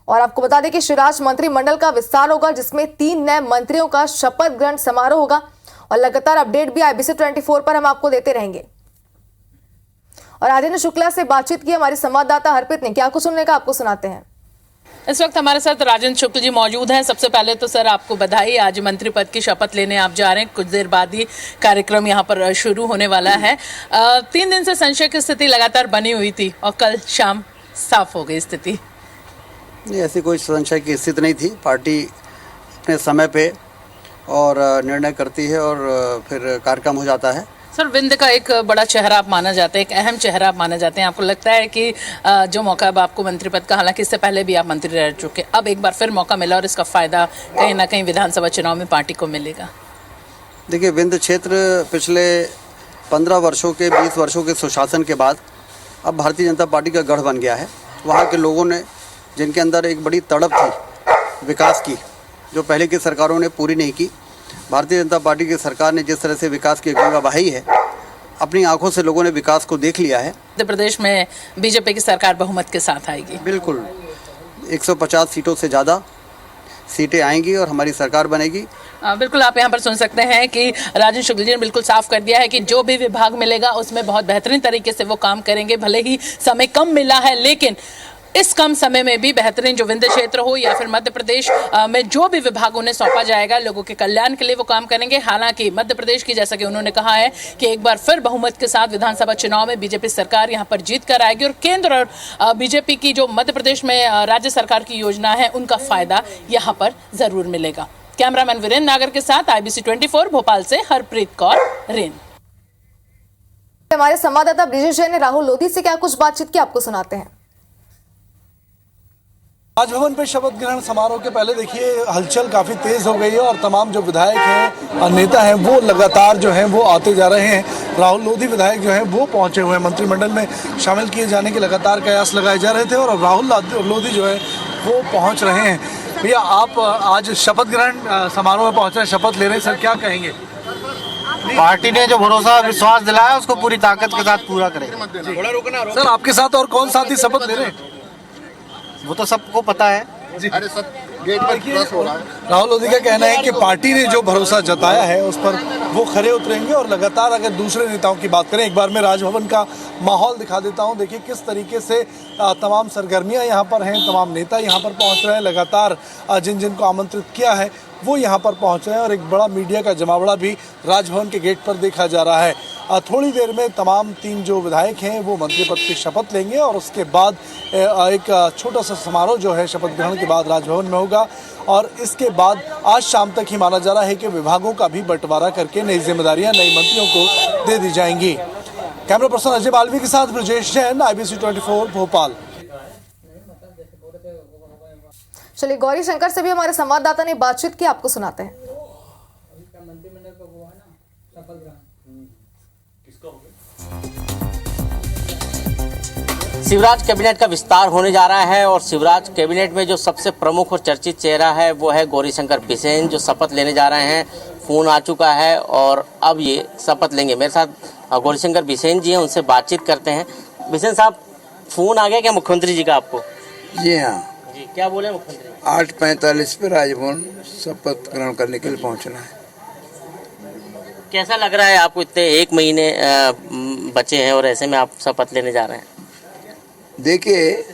और आपको बता दें कि शिवराज मंत्रिमंडल का विस्तार होगा, जिसमें 3 नए मंत्रियों का शपथ ग्रहण समारोह होगा और लगातार अपडेट भी IBC 24 पर हम आपको देते रहेंगे। और राजेंद्र शुक्ला से बातचीत की हमारी संवाददाता हरप्रीत ने, क्या कुछ सुनने का आपको सुनाते हैं। इस वक्त हमारे साथ राजेंद्र शुक्ल जी मौजूद हैं। सबसे पहले तो सर आपको बधाई, आज मंत्री पद की शपथ लेने आप जा रहे हैं। कुछ देर बाद ही कार्यक्रम यहाँ पर शुरू होने वाला है। 3 दिन से संशय की स्थिति लगातार बनी हुई थी और कल शाम साफ हो गई स्थिति। नहीं, ऐसी कोई संशय की स्थिति नहीं थी। पार्टी अपने समय पे और निर्णय करती है और फिर कार्यक्रम हो जाता है। सर, विंध्य का एक बड़ा चेहरा आप माना जाता है, एक अहम चेहरा आप माना जाते हैं। आपको लगता है कि जो मौका अब आपको मंत्री पद का, हालांकि इससे पहले भी आप मंत्री रह चुके, अब एक बार फिर मौका मिला और इसका फायदा कहीं ना कहीं विधानसभा चुनाव में पार्टी को मिलेगा? देखिए, विंध्य क्षेत्र पिछले 15 वर्षों के 20 वर्षों के सुशासन के बाद अब भारतीय जनता पार्टी का गढ़ बन गया है। वहाँ के लोगों ने, जिनके अंदर एक बड़ी तड़प थी विकास की, जो पहले की सरकारों ने पूरी नहीं की, भारतीय जनता पार्टी की सरकार ने जिस तरह से विकास की गंगा बहाई है, अपनी आंखों से लोगों ने विकास को देख लिया है। मध्य प्रदेश में बीजेपी की सरकार बहुमत के साथ आएगी। बिल्कुल 150 सीटों से ज़्यादा सीटें आएंगी और हमारी सरकार बनेगी। बिल्कुल, आप यहाँ पर सुन सकते हैं कि राजेंद्र शुक्ल जी ने बिल्कुल साफ कर दिया है कि जो भी विभाग मिलेगा उसमें बहुत बेहतरीन तरीके से वो काम करेंगे। भले ही समय कम मिला है, लेकिन इस कम समय में भी बेहतरीन, जो विंध्य क्षेत्र हो या फिर मध्य प्रदेश में जो भी विभाग उन्हें सौंपा जाएगा, लोगों के कल्याण के लिए वो काम करेंगे। हालांकि मध्य प्रदेश की, जैसा कि उन्होंने कहा है कि एक बार फिर बहुमत के साथ विधानसभा चुनाव में बीजेपी सरकार यहां पर जीत कर आएगी और केंद्र और बीजेपी की जो मध्य प्रदेश में राज्य सरकार की योजना है, उनका फायदा यहां पर जरूर मिलेगा। कैमरामैन वीरेंद्र नागर के साथ IBC 24 भोपाल से हरप्रीत कौर रेन। हमारे संवाददाता ब्रिजेश जैन ने राहुल लोधी से क्या कुछ बातचीत की, आपको सुनाते हैं। राजभवन पे शपथ ग्रहण समारोह के पहले देखिए हलचल काफ़ी तेज़ हो गई है और तमाम जो विधायक हैं और नेता हैं वो लगातार जो हैं वो आते जा रहे हैं। राहुल लोधी विधायक जो हैं वो पहुंचे हुए हैं, मंत्रिमंडल में शामिल किए जाने के लगातार कयास लगाए जा रहे थे और राहुल लोधी जो है वो पहुंच रहे हैं। भैया, आप आज शपथ ग्रहण समारोह में पहुँच रहे हैं, शपथ ले रहे हैं, सर क्या कहेंगे? पार्टी ने जो भरोसा विश्वास दिलाया उसको पूरी ताकत के साथ पूरा करेंगे। सर, आपके साथ और कौन साथी शपथ ले रहे हैं? वो तो सबको पता है। अरे सब गेट पर क्रॉस हो रहा है। राहुल लोधी का कहना है कि पार्टी ने जो भरोसा जताया है उस पर वो खरे उतरेंगे और लगातार, अगर दूसरे नेताओं की बात करें, एक बार मैं राजभवन का माहौल दिखा देता हूं। देखिए किस तरीके से तमाम सरगर्मियां यहां पर हैं, तमाम नेता यहां पर पहुंच रहे हैं, लगातार जिन जिन को आमंत्रित किया है वो यहां पर पहुंच रहे हैं और एक बड़ा मीडिया का जमावड़ा भी राजभवन के गेट पर देखा जा रहा है। थोड़ी देर में तमाम 3 जो विधायक हैं वो मंत्री पद की शपथ लेंगे और उसके बाद एक छोटा सा समारोह जो है शपथ ग्रहण के बाद राजभवन में होगा और इसके बाद आज शाम तक ही माना जा रहा है कि विभागों का भी बंटवारा करके नई जिम्मेदारियां नई मंत्रियों को दे दी जाएंगी। कैमरा पर्सन अजय बाल्वी के साथ ब्रिजेश जैन, IBC 24 भोपाल। चलिए, गौरी शंकर से भी हमारे संवाददाता ने बातचीत की, आपको सुनाते हैं। शिवराज कैबिनेट का विस्तार होने जा रहा है और शिवराज कैबिनेट में जो सबसे प्रमुख और चर्चित चेहरा है वो है गौरीशंकर बिसेन, जो शपथ लेने जा रहे हैं। फोन आ चुका है और अब ये शपथ लेंगे। मेरे साथ गौरीशंकर बिसेन जी हैं, उनसे बातचीत करते हैं। बिसेन साहब, फोन आ गया क्या मुख्यमंत्री जी का आपको? जी हाँ जी, क्या बोले मुख्यमंत्री? 8:45 पे राजभवन शपथ ग्रहण करने के लिए पहुंचना है। कैसा लग रहा है आपको? इतने 1 महीने बचे हैं और ऐसे में आप शपथ लेने जा रहे हैं। देखिए,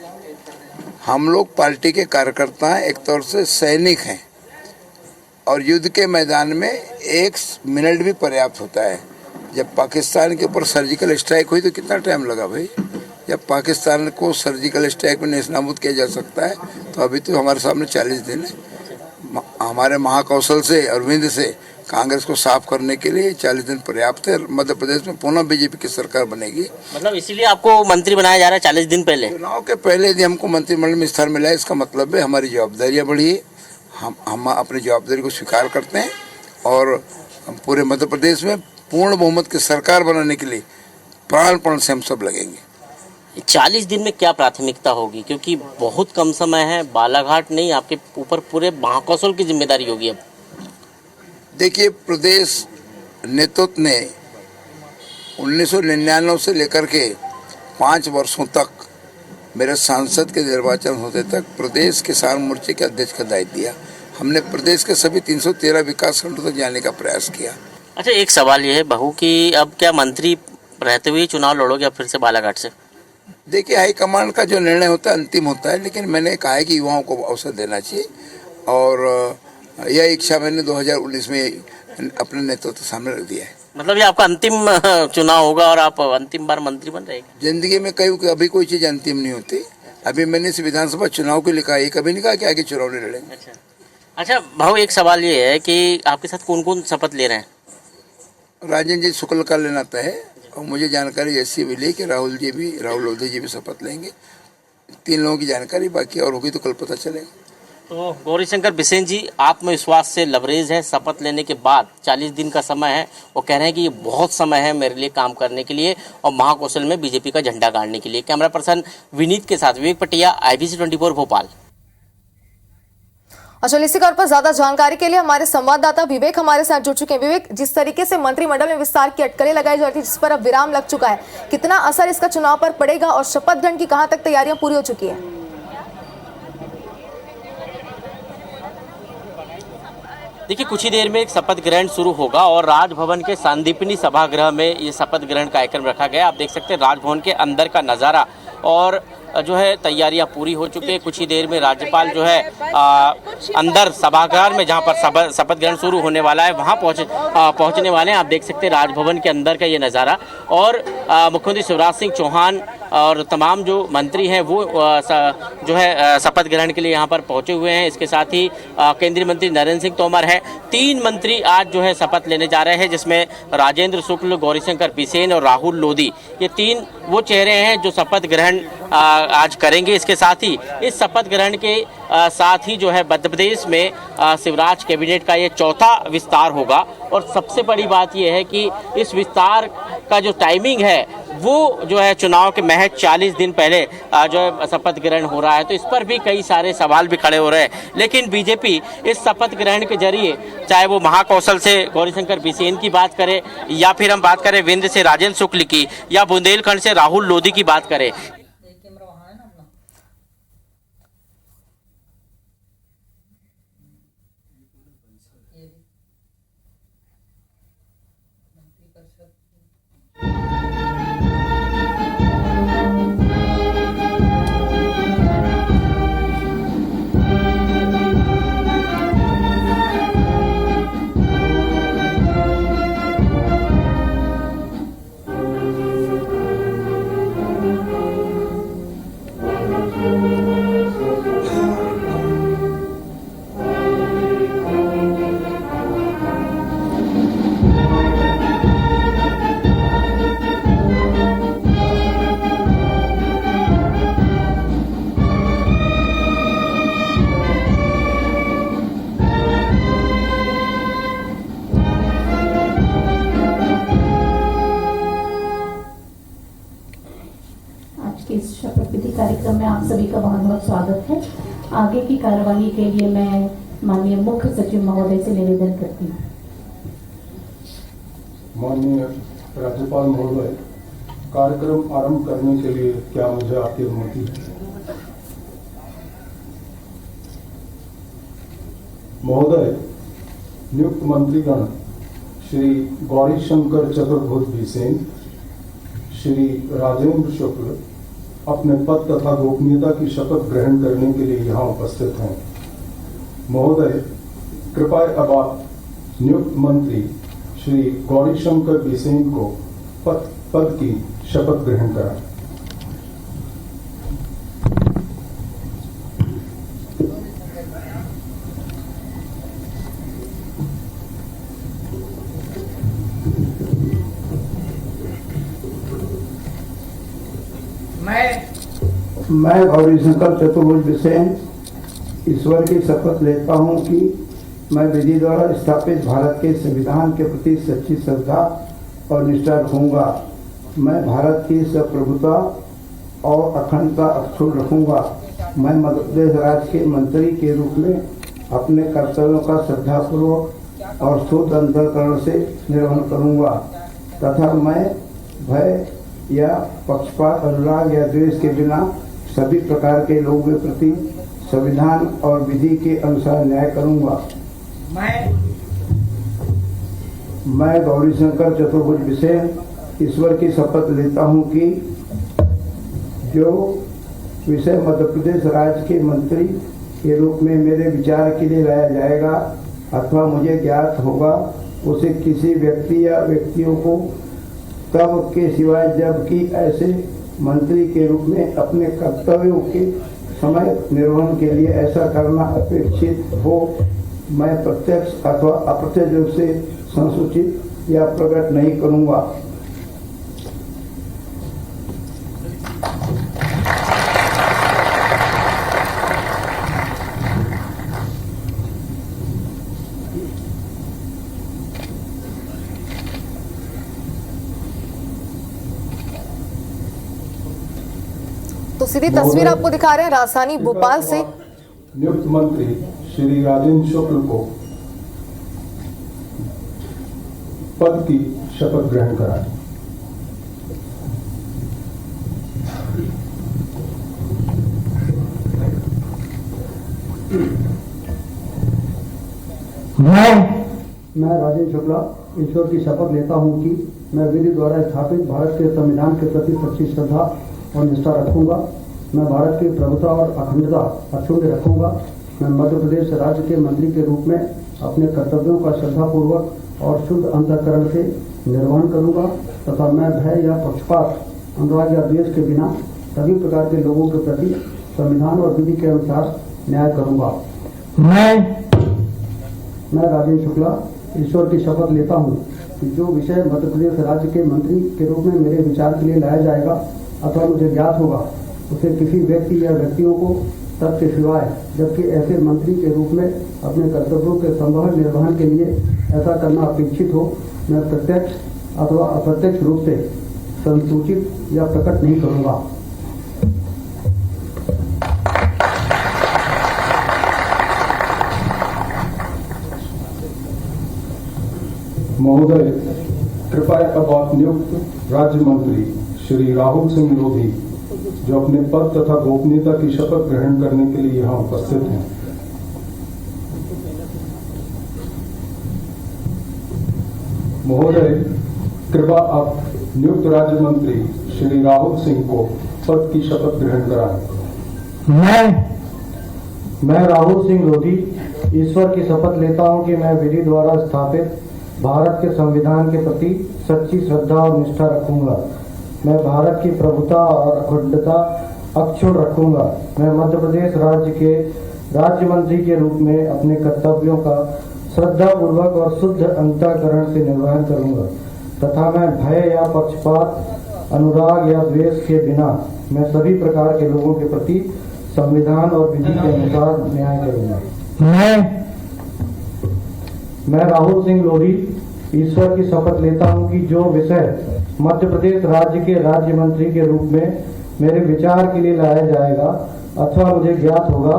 हम लोग पार्टी के कार्यकर्ता हैं, एक तौर से सैनिक हैं और युद्ध के मैदान में 1 मिनट भी पर्याप्त होता है। जब पाकिस्तान के ऊपर सर्जिकल स्ट्राइक हुई तो कितना टाइम लगा भाई? जब पाकिस्तान को सर्जिकल स्ट्राइक में नेस्तनाबूद किया जा सकता है तो अभी तो हमारे सामने 40 दिन है। हमारे महाकौशल से और विंध्य से कांग्रेस को साफ करने के लिए 40 दिन पर्याप्त है। मध्य प्रदेश में पुनः बीजेपी की सरकार बनेगी। मतलब इसीलिए आपको मंत्री बनाया जा रहा है 40 दिन पहले? चुनाव के पहले यदि हमको मंत्रिमंडल में स्थान मिला है, इसका मतलब है हमारी जवाबदारियां बढ़ी है। हम अपनी जवाबदारी को स्वीकार करते हैं और पूरे मध्य प्रदेश में पूर्ण बहुमत की सरकार बनाने के लिए प्राणपण से हम सब लगेंगे। 40 दिन में क्या प्राथमिकता होगी, क्योंकि बहुत कम समय है, बालाघाट नहीं, आपके ऊपर पूरे महाकौशल की जिम्मेदारी होगी अब। देखिए, प्रदेश नेतृत्व ने 1999 से लेकर के 5 वर्षों तक मेरे सांसद के निर्वाचन होते तक प्रदेश किसान मोर्चे के अध्यक्ष का दायित्व दिया। हमने प्रदेश के सभी 313 विकास खंडों तक जाने का प्रयास किया। अच्छा, एक सवाल ये है बहू कि अब क्या मंत्री रहते हुए चुनाव लड़ोगे या फिर से बालाघाट से? देखिए, हाईकमान का जो निर्णय होता है अंतिम होता है, लेकिन मैंने कहा है कि युवाओं को अवसर देना चाहिए और यह इच्छा मैंने 2019 में अपने नेतृत्व सामने रख दिया है। मतलब ये आपका अंतिम चुनाव होगा और आप अंतिम बार मंत्री बन रहे हैं? जिंदगी में अभी कोई चीज़ अंतिम नहीं होती। अभी मैंने इस विधानसभा चुनाव के लिए कहा, कभी नहीं कहा कि आगे चुनाव नहीं लड़ेंगे। अच्छा भाऊ, एक सवाल ये है कि आपके साथ कौन कौन शपथ ले रहे हैं? राजेंद्र जी शुक्ल का लेना तय है और मुझे जानकारी ऐसी मिली कि राहुल लोधी जी भी शपथ लेंगे। 3 लोगों की जानकारी बाकी और होगी तो कल पता चलेगा। तो गौरीशंकर बिसेन जी आत्मविश्वास से लबरेज है, शपथ लेने के बाद 40 दिन का समय है। वो कह रहे हैं कि ये बहुत समय है मेरे लिए काम करने के लिए और महाकौशल में बीजेपी का झंडा गाड़ने के लिए। कैमरा पर्सन विनीत के साथ विवेक पटिया, IBC 24 भोपाल। अच्छा, इसी खबर पर ज्यादा जानकारी के लिए हमारे संवाददाता विवेक हमारे साथ जुड़ चुके हैं। विवेक, जिस तरीके से मंत्रिमंडल में विस्तार की अटकलें लगाई जा रही थी, जिस पर अब विराम लग चुका है, कितना असर इसका चुनाव पर पड़ेगा और शपथ ग्रहण की कहां तक तैयारियां पूरी हो चुकी है? देखिए, कुछ ही देर में एक शपथ ग्रहण शुरू होगा और राजभवन के सांदीपनि सभागृह में ये शपथ ग्रहण कार्यक्रम रखा गया। आप देख सकते हैं राजभवन के अंदर का नज़ारा और जो है तैयारियां पूरी हो चुकी है। कुछ ही देर में राज्यपाल जो है अंदर सभागार में जहां पर शपथ ग्रहण शुरू होने वाला है वहां पहुंचने वाले हैं। आप देख सकते हैं राजभवन के अंदर का ये नज़ारा और मुख्यमंत्री शिवराज सिंह चौहान और तमाम जो मंत्री हैं वो जो है शपथ ग्रहण के लिए यहाँ पर पहुँचे हुए हैं। इसके साथ ही केंद्रीय मंत्री नरेंद्र सिंह तोमर है। 3 मंत्री आज जो है शपथ लेने जा रहे हैं, जिसमें राजेंद्र शुक्ल, गौरीशंकर बिसेन और राहुल लोधी, ये 3 वो चेहरे हैं जो शपथ ग्रहण आज करेंगे। इसके साथ ही इस शपथ ग्रहण के साथ ही जो है मध्य प्रदेश में शिवराज कैबिनेट का ये 4था विस्तार होगा और सबसे बड़ी बात ये है कि इस विस्तार का जो टाइमिंग है वो जो है चुनाव के महज 40 दिन पहले जो है शपथ ग्रहण हो रहा है। तो इस पर भी कई सारे सवाल भी खड़े हो रहे हैं। लेकिन बीजेपी इस शपथ ग्रहण के जरिए, चाहे वो महाकौशल से गौरीशंकर बिसेन की बात करें या फिर हम बात करें विंध्य से राजेंद्र शुक्ल की या बुंदेलखंड से राहुल लोधी की बात करें, कार्यक्रम में आप सभी का बहुत बहुत स्वागत है। आगे की कार्यवाही के लिए मैं माननीय मुख्य सचिव महोदय से निवेदन करती हूँ। माननीय राज्यपाल महोदय, कार्यक्रम आरंभ करने के लिए क्या मुझे आपकी अनुमति है? महोदय, नियुक्त मंत्रीगण श्री गौरीशंकर चतुर्भुज बिसेन, श्री राजेंद्र शुक्ल अपने पद तथा गोपनीयता की शपथ ग्रहण करने के लिए यहाँ उपस्थित हैं। महोदय, कृपया अब आप नियुक्त मंत्री श्री गौरीशंकर बिसेन को पद की शपथ ग्रहण कराएं। मैं गौरीशंकर चतुर्भुज बिसेन ईश्वर की शपथ लेता हूं कि मैं विधि द्वारा स्थापित भारत के संविधान के प्रति सच्ची श्रद्धा और निष्ठा रखूंगा। मैं भारत की संप्रभुता और अखंडता अक्षुण्ण रखूंगा। मैं मध्य प्रदेश राज्य के मंत्री के रूप में अपने कर्तव्यों का श्रद्धापूर्वक और शुद्ध अंतःकरण से निर्वहन करूंगा तथा मैं भय या पक्षपात, अनुराग या द्वेष के बिना सभी प्रकार के लोगों के प्रति संविधान और विधि के अनुसार न्याय करूंगा। मैं गौरीशंकर चतुर्भुज बिसेन ईश्वर की शपथ लेता हूं कि जो विषय मध्य प्रदेश राज्य के मंत्री के रूप में मेरे विचार के लिए लाया जाएगा अथवा मुझे ज्ञात होगा, उसे किसी व्यक्ति या व्यक्तियों को तब के सिवाय जबकि ऐसे मंत्री के रूप में अपने कर्तव्यों के समय निर्वहन के लिए ऐसा करना अपेक्षित हो, मैं प्रत्यक्ष अथवा अप्रत्यक्ष रूप से संसूचित या प्रकट नहीं करूंगा। तो सीधी तस्वीर आपको दिखा रहे हैं राजधानी भोपाल से। नियुक्त मंत्री श्री राजेंद्र शुक्ल को पद की शपथ ग्रहण कराएं। मैं राजेंद्र शुक्ला ईश्वर की शपथ लेता हूं कि मैं विधि द्वारा स्थापित भारत के संविधान के प्रति सच्ची श्रद्धा और निष्ठा रखूंगा। मैं भारत की प्रभुता और अखंडता अक्षुण्ण रखूंगा। मैं मध्य प्रदेश राज्य के मंत्री के रूप में अपने कर्तव्यों का श्रद्धापूर्वक और शुद्ध अंतःकरण से निर्वहन करूंगा तथा मैं भय या पक्षपात, अनुराग या द्वेष के बिना सभी प्रकार के लोगों के प्रति संविधान और विधि के अनुसार न्याय करूंगा। मैं राजेंद्र शुक्ला ईश्वर की शपथ लेता हूं कि जो विषय मध्य प्रदेश राज्य के मंत्री के रूप में मेरे विचार के लिए लाया जाएगा अथवा मुझे ज्ञात होगा, उसे किसी व्यक्ति या व्यक्तियों को तब के सिवाय जबकि ऐसे मंत्री के रूप में अपने कर्तव्यों के संभव निर्वहन के लिए ऐसा करना अपेक्षित हो, मैं प्रत्यक्ष अथवा अप्रत्यक्ष रूप से संसूचित या प्रकट नहीं करूंगा। महोदय, कृपया अब आप नियुक्त राज्य मंत्री श्री राहुल सिंह लोधी, जो अपने पद तथा गोपनीयता की शपथ ग्रहण करने के लिए यहाँ उपस्थित हैं, महोदय कृपया आप नियुक्त राज्य मंत्री श्री राहुल सिंह को पद की शपथ ग्रहण कराएं। मैं राहुल सिंह लोधी ईश्वर की शपथ लेता हूं कि मैं विधि द्वारा स्थापित भारत के संविधान के प्रति सच्ची श्रद्धा और निष्ठा रखूंगा। मैं भारत की प्रभुता और अखंडता अक्षुण्ण रखूंगा। मैं मध्य प्रदेश राज्य के राज्य मंत्री के रूप में अपने कर्तव्यों का श्रद्धापूर्वक और शुद्ध अंतःकरण से निर्वहन करूंगा तथा मैं भय या पक्षपात, अनुराग या द्वेष के बिना मैं सभी प्रकार के लोगों के प्रति संविधान और विधि के अनुसार न्याय करूंगा। मैं राहुल सिंह लोधी ईश्वर की शपथ लेता हूं कि जो विषय मध्य प्रदेश राज्य के राज्य मंत्री के रूप में मेरे विचार के लिए लाया जाएगा अथवा मुझे ज्ञात होगा,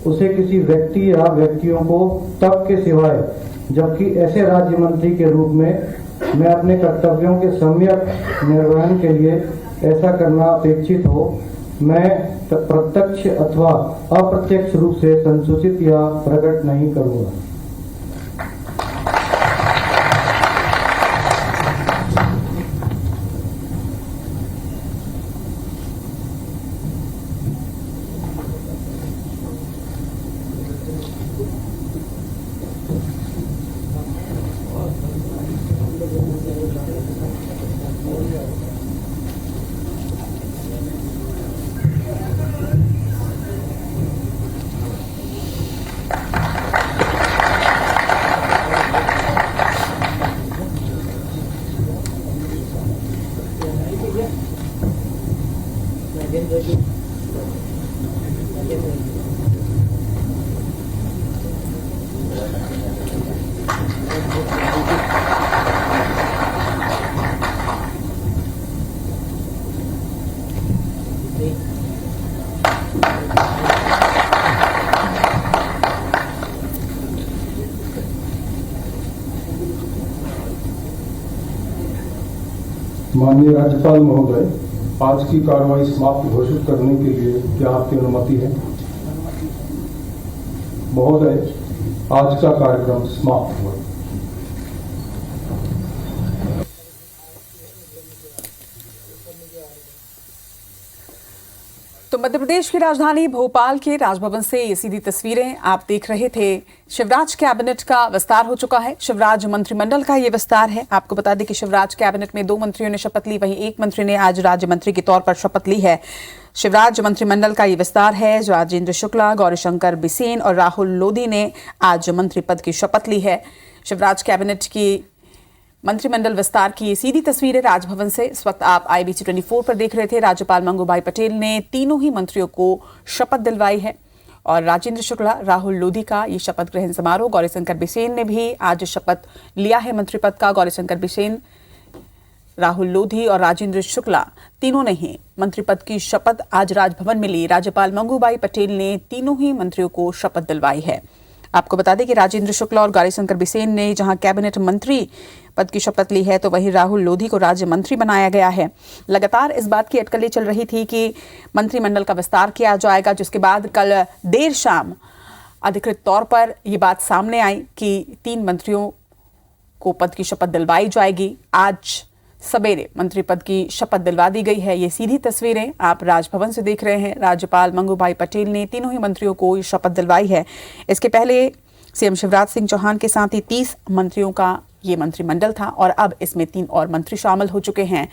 उसे किसी व्यक्ति या व्यक्तियों को तब के सिवाय जबकि ऐसे राज्य मंत्री के रूप में मैं अपने कर्तव्यों के सम्यक निर्वहन के लिए ऐसा करना अपेक्षित हो, मैं प्रत्यक्ष अथवा अप्रत्यक्ष रूप से संसूचित या प्रकट नहीं करूंगा। माननीय राज्यपाल महोदय, आज की कार्रवाई समाप्त घोषित करने के लिए क्या आपकी अनुमति है? महोदय, आज का कार्यक्रम समाप्त हुआ। तो मध्य प्रदेश की राजधानी भोपाल के राजभवन से ये सीधी तस्वीरें आप देख रहे थे। शिवराज कैबिनेट का विस्तार हो चुका है। शिवराज मंत्रिमंडल का ये विस्तार है। आपको बता दें कि शिवराज कैबिनेट में 2 मंत्रियों ने शपथ ली, वहीं 1 मंत्री ने आज राज्य मंत्री के तौर पर शपथ ली है। शिवराज मंत्रिमंडल का ये विस्तार है। राजेंद्र शुक्ला, गौरीशंकर बिसेन और राहुल लोधी ने आज मंत्री पद की शपथ ली है। शिवराज कैबिनेट की मंत्रिमंडल विस्तार की सीधी तस्वीरें राजभवन से इस वक्त आप IBC 24 पर देख रहे थे। राज्यपाल मंगूभाई पटेल ने तीनों ही मंत्रियों को शपथ दिलवाई है और राजेंद्र शुक्ला, राहुल लोधी का ये शपथ ग्रहण समारोह, गौरीशंकर बिसेन ने भी आज शपथ लिया है मंत्री पद का। गौरीशंकर बिसेन, राहुल लोधी और राजेंद्र शुक्ला तीनों ने ही मंत्री पद की शपथ आज राजभवन में ली। राज्यपाल मंगूभाई पटेल ने तीनों ही मंत्रियों को शपथ दिलवाई है। आपको बता दें कि राजेंद्र शुक्ला और गौरीशंकर बिसेन ने जहां कैबिनेट मंत्री पद की शपथ ली है, तो वहीं राहुल लोधी को राज्य मंत्री बनाया गया है। लगातार इस बात की अटकलें चल रही थी कि मंत्रिमंडल का विस्तार किया जाएगा, जिसके बाद कल देर शाम अधिकृत तौर पर यह बात सामने आई कि 3 मंत्रियों को पद की शपथ दिलवाई जाएगी। आज सवेरे मंत्री पद की शपथ दिलवा दी गई है। ये सीधी तस्वीरें आप राजभवन से देख रहे हैं। राज्यपाल मंगूभाई पटेल ने तीनों ही मंत्रियों को ये शपथ दिलवाई है। इसके पहले सीएम शिवराज सिंह चौहान के साथ ही 30 मंत्रियों का ये मंत्रिमंडल था और अब इसमें 3 और मंत्री शामिल हो चुके हैं।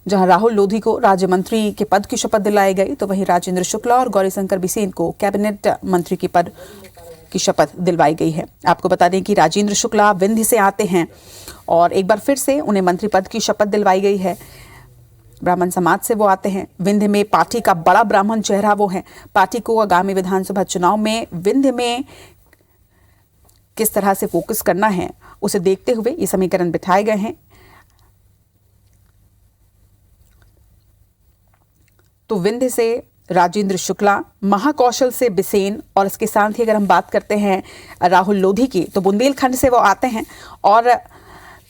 जहां राहुल लोधी को राज्य मंत्री के पद की शपथ दिलाई गई, तो वहीं राजेंद्र शुक्ला और गौरीशंकर बिसेन को कैबिनेट मंत्री के पद की शपथ दिलवाई गई है। आपको बता दें कि राजेंद्र शुक्ला विंध्य से आते हैं और एक बार फिर से उन्हें मंत्री पद की शपथ दिलवाई गई है। ब्राह्मण समाज से वो आते हैं। विंध्य में पार्टी का बड़ा ब्राह्मण चेहरा वो है। पार्टी को आगामी विधानसभा चुनाव में विंध्य में किस तरह से फोकस करना है, उसे देखते हुए ये समीकरण बिठाए गए हैं। तो विंध्य से राजेंद्र शुक्ला, महाकौशल से बिसेन और इसके साथ ही अगर हम बात करते हैं राहुल लोधी की, तो बुंदेलखंड से वो आते हैं और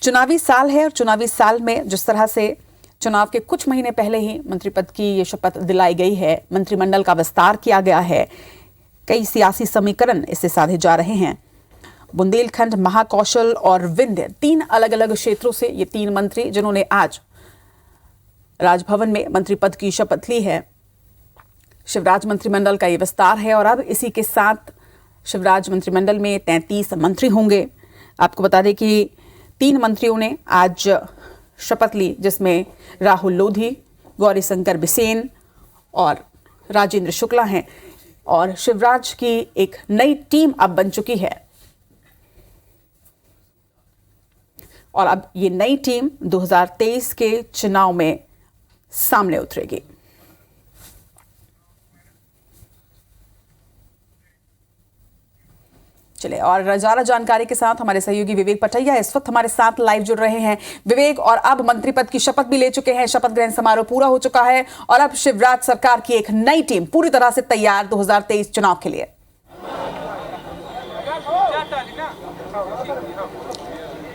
चुनावी साल है और चुनावी साल में जिस तरह से चुनाव के कुछ महीने पहले ही मंत्री पद की ये शपथ दिलाई गई है, मंत्रिमंडल का विस्तार किया गया है, कई सियासी समीकरण इससे साधे जा रहे हैं। बुंदेलखंड, महाकौशल और विंध्य 3 अलग अलग क्षेत्रों से ये 3 मंत्री जिन्होंने आज राजभवन में मंत्री पद की शपथ ली है। शिवराज मंत्रिमंडल का ये विस्तार है और अब इसी के साथ शिवराज मंत्रिमंडल में 33 मंत्री होंगे। आपको बता दें कि 3 मंत्रियों ने आज शपथ ली, जिसमें राहुल लोधी, गौरीशंकर बिसेन और राजेंद्र शुक्ला हैं और शिवराज की एक नई टीम अब बन चुकी है और अब ये नई टीम 2023 के चुनाव में सामने उतरेगी। चले और ज्यादा जानकारी के साथ हमारे सहयोगी विवेक पटैया इस वक्त हमारे साथ लाइव जुड़ रहे हैं। विवेक, और अब मंत्री पद की शपथ भी ले चुके हैं, शपथ ग्रहण समारोह पूरा हो चुका है और अब शिवराज सरकार की एक नई टीम पूरी तरह से तैयार 2023 चुनाव के लिए।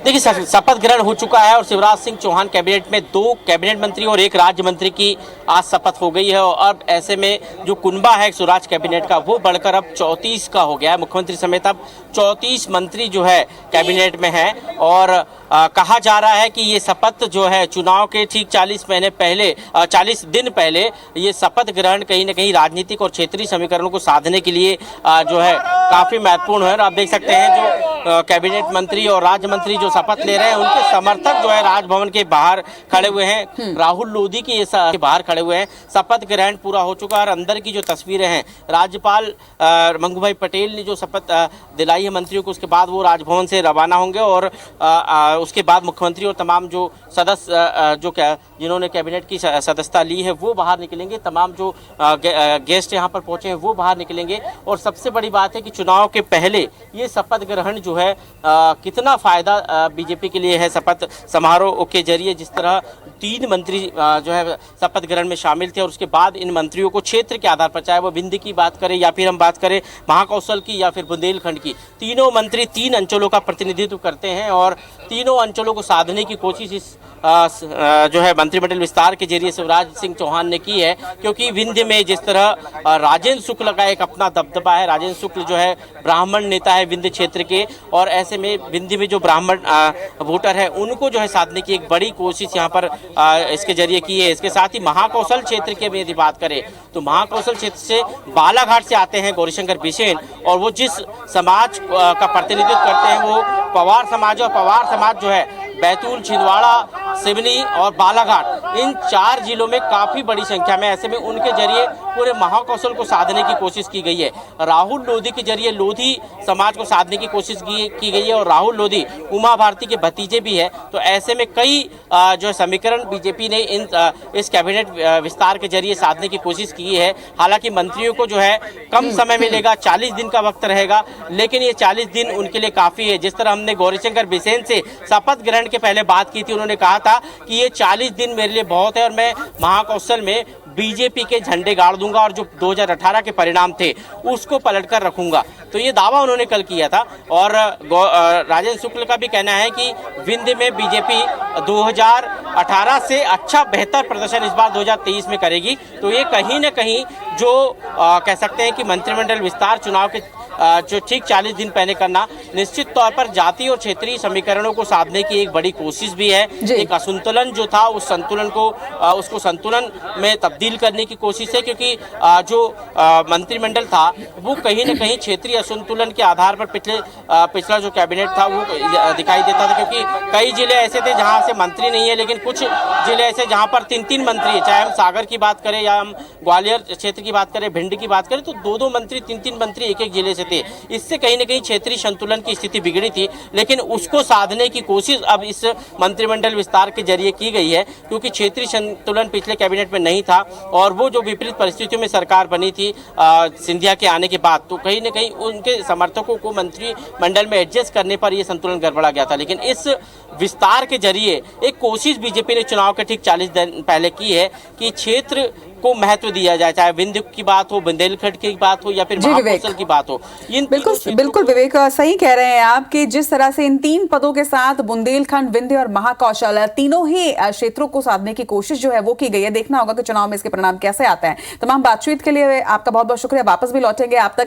देखिए, शपथ ग्रहण हो चुका है और शिवराज सिंह चौहान कैबिनेट में 2 कैबिनेट मंत्री और 1 राज्य मंत्री की आज शपथ हो गई है और अब ऐसे में जो कुनबा है स्वराज कैबिनेट का वो बढ़कर अब 34 का हो गया है। मुख्यमंत्री समेत अब 34 मंत्री जो है कैबिनेट में हैं और कहा जा रहा है कि ये शपथ जो है चुनाव के ठीक 40 दिन पहले ये शपथ ग्रहण कहीं ना कहीं राजनीतिक और क्षेत्रीय समीकरणों को साधने के लिए जो है काफी महत्वपूर्ण है। और आप देख सकते हैं जो कैबिनेट मंत्री और राज्य मंत्री जो शपथ ले रहे हैं उनके समर्थक जो है राजभवन के बाहर खड़े हुए हैं। राहुल लोधी के ये बाहर खड़े हुए हैं। शपथ ग्रहण पूरा हो चुका है और अंदर की जो तस्वीरें हैं, राज्यपाल मंगूभाई पटेल ने जो शपथ दिलाई है मंत्रियों को, उसके बाद वो राजभवन से रवाना होंगे और उसके बाद मुख्यमंत्री और तमाम जो सदस्य जिन्होंने कैबिनेट की सदस्यता ली है वो बाहर निकलेंगे। तमाम जो गेस्ट यहाँ पर पहुंचे हैं वो बाहर निकलेंगे और सबसे बड़ी बात है कि चुनाव के पहले ये शपथ ग्रहण जो है कितना फायदा बीजेपी के लिए है। शपथ समारोह के जरिए जिस तरह 3 मंत्री जो है शपथ ग्रहण में शामिल थे और उसके बाद इन मंत्रियों को क्षेत्र के आधार पर, चाहे वो विंध्य की बात करें या फिर हम बात करें महाकौशल की या फिर बुंदेलखंड की, तीनों मंत्री 3 अंचलों का प्रतिनिधित्व करते हैं और तीनों तीनों अंचलों को साधने की कोशिश इस जो है मंत्रिमंडल विस्तार के जरिए शिवराज सिंह चौहान ने की है। क्योंकि विंध्य में जिस तरह राजेंद्र शुक्ल का एक अपना दबदबा है, राजेंद्र शुक्ल जो है ब्राह्मण नेता है विंध्य क्षेत्र के, और ऐसे में विंध्य में जो ब्राह्मण वोटर है उनको जो है साधने की एक बड़ी कोशिश यहाँ पर इसके जरिए की है। इसके साथ ही महाकौशल क्षेत्र की यदि बात करें तो महाकौशल क्षेत्र से बालाघाट से आते हैं गौरीशंकर बिसेन, और वो जिस समाज का प्रतिनिधित्व करते हैं वो पवार समाज, और पवार समाज जो है बैतूल, छिंदवाड़ा, सिवनी और बालाघाट, इन 4 जिलों में काफी बड़ी संख्या में, ऐसे में उनके जरिए पूरे महाकौशल को साधने की कोशिश की गई है। राहुल लोधी के जरिए लोधी समाज को साधने की कोशिश की गई है, और राहुल लोधी उमा भारती के भतीजे भी है। तो ऐसे में कई जो समीकरण बीजेपी ने इस कैबिनेट विस्तार के जरिए साधने की कोशिश की है। हालांकि मंत्रियों को जो है कम समय मिलेगा, 40 दिन का वक्त रहेगा, लेकिन ये 40 दिन उनके लिए काफी है। जिस तरह हमने गौरीशंकर बिसेन से शपथ ग्रहण के पहले बात की थी, उन्होंने कहा था कि ये 40 दिन मेरे लिए बहुत है और मैं महाकौशल में बीजेपी के झंडे गाड़ दूंगा और जो 2018 के परिणाम थे उसको पलटकर रखूंगा। तो ये दावा उन्होंने कल किया था। और राजेंद्र शुक्ल का भी कहना है कि विंध्य में बीजेपी 2018 से अच्छा बेहतर प्रदर्शन इस बार 2023 में करेगी। तो ये कहीं न कहीं जो कह सकते हैं कि मंत्रिमंडल विस्तार चुनाव के जो ठीक 40 दिन पहले करना निश्चित तौर पर जाति और क्षेत्रीय समीकरणों को साधने की एक बड़ी कोशिश भी है। एक असंतुलन जो था उस संतुलन को उसको संतुलन में तब्दील करने की कोशिश है, क्योंकि जो मंत्रिमंडल था वो कहीं न कहीं क्षेत्रीय असंतुलन के आधार पर पिछला जो कैबिनेट था वो दिखाई देता था। क्योंकि कई जिले ऐसे थे जहाँ से मंत्री नहीं है, लेकिन कुछ जिले ऐसे जहाँ पर 3-3 मंत्री है, चाहे हम सागर की बात करें या हम ग्वालियर क्षेत्र की बात करें, भिंड की बात करें, तो 2-2 मंत्री 3-3 मंत्री एक-एक जिले से थे। इससे कहीं न कहीं क्षेत्रीय संतुलन की स्थिति बिगड़ी थी, लेकिन उसको साधने की कोशिश अब इस मंत्रिमंडल विस्तार के जरिए की गई है। क्योंकि क्षेत्रीय संतुलन पिछले कैबिनेट में नहीं था, और वो जो विपरीत परिस्थितियों में सरकार बनी थी सिंधिया के आने के बाद, तो कहीं न कहीं उनके समर्थकों को मंत्रिमंडल में एडजस्ट करने पर यह संतुलन गड़बड़ा गया था। लेकिन इस विस्तार के जरिए एक कोशिश बीजेपी ने चुनाव के ठीक 40 दिन पहले की है कि क्षेत्र को महत्व दिया जाए, चाहे विंध्य की बात हो, बुंदेलखंड की बात हो या फिर महाकौशल की बात हो। बिल्कुल विवेक, सही कह रहे हैं आप कि जिस तरह से इन 3 पदों के साथ बुंदेलखंड, विंध्य और महाकौशल तीनों ही क्षेत्रों को साधने की कोशिश जो है वो की गई है। देखना होगा कि चुनाव में इसके परिणाम कैसे आते हैं। तमाम बातचीत के लिए आपका बहुत बहुत शुक्रिया। वापस भी लौटेंगे आप तक।